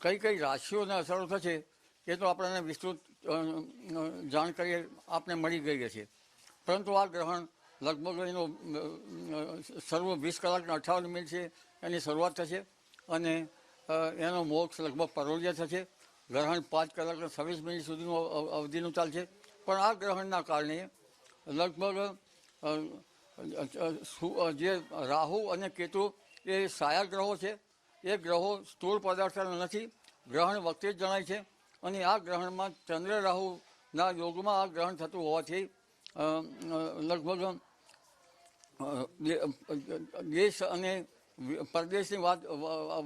કઈ કઈ રાશિઓને અસરો થશે એ તો આપણને વિસ્તૃત જાણકારી આપને મળી ગઈ છે, પરંતુ આ ગ્રહણ લગભગ એનો સર્વ 20 કલાકના 58 મિનિટ છે એની શરૂઆત થશે અને એનો મોક્ષ લગભગ પરોળિયા થશે. ગ્રહણ 5 કલાકના 26 મિનિટ સુધીનું અવધિનું ચાલશે. પણ આ ગ્રહણના કારણે લગભગ જે રાહુ અને કેતુ એ સાયા ગ્રહો છે, એ ગ્રહો સ્થૂળ પદાર્થના નથી, ગ્રહણ વખતે જ જણાય છે. અને આ ગ્રહણમાં ચંદ્ર રાહુના યોગમાં આ ગ્રહણ થતું હોવાથી લગભગ દેશ અને પરદેશની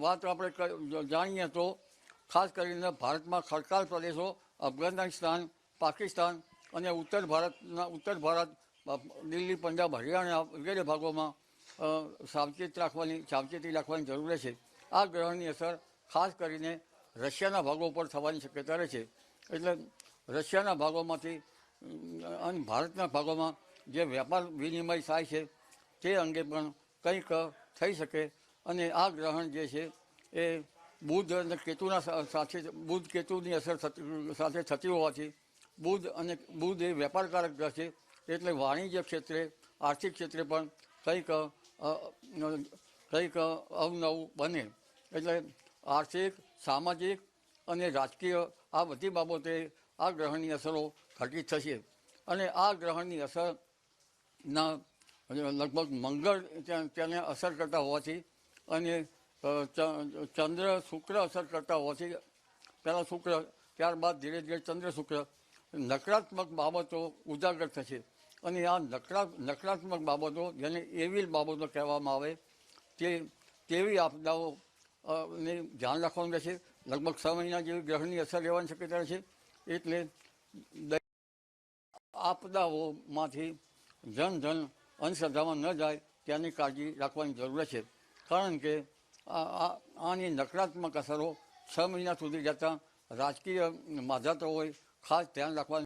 વાત આપણે જાણીએ તો ખાસ કરીને ભારતમાં ખડકાળ પ્રદેશો, અફઘાનિસ્તાન, પાકિસ્તાન અને ઉત્તર ભારત દિલ્હી, પંજાબ, હરિયાણા વગેરે ભાગોમાં સાવચેતી રાખવાની જરૂર છે. આ ગ્રહણની અસર ખાસ કરીને રશિયાના ભાગો પર થવાની શક્યતા રહે છે. એટલે રશિયાના ભાગોમાંથી અને ભારતના ભાગોમાં જે વેપાર વિનિમય થાય છે તે અંગે પણ કંઈક થઈ શકે. અને આ ગ્રહણ જે છે એ બુધ અને કેતુના સાથે બુધ કેતુની અસર સાથે થતી હોવાથી બુધ એ વેપારકારક ગ્રહ છે, એટલે વાણિજ્ય ક્ષેત્રે, આર્થિક ક્ષેત્રે પણ કંઈક અવનવું બને. એટલે આર્થિક, સામાજિક અને રાજકીય આ બધી બાબતે આ ગ્રહણની અસરો ઘટિત થશે. અને આ ગ્રહણની અસરના લગભગ મંગળ તેને અસર કરતા હોવાથી અને ચંદ્ર શુક્ર અસર કરતા હોવાથી, પહેલાં શુક્ર, ત્યારબાદ ધીરે ધીરે ચંદ્ર શુક્ર, નકારાત્મક બાબતો ઉજાગર થશે. અને આ નકારાત્મક બાબતો, જેને એવિલ બાબતો કહેવામાં આવે, તેવી આપદાઓ ને ધ્યાન રાખવાનું રહેશે. લગભગ 6 મહિના જેવી ગ્રહણની અસર રહેવાની શક્યતા રહેશે. એટલે આપદાઓમાંથી જન અંધશ્રદ્ધામાં ન જાય તેની કાળજી રાખવાની જરૂર છે. કારણ કે આની નકારાત્મક અસરો 6 મહિના સુધી જતાં રાજકીય માધાતો હોય, ખાસ ધ્યાન રાખવાની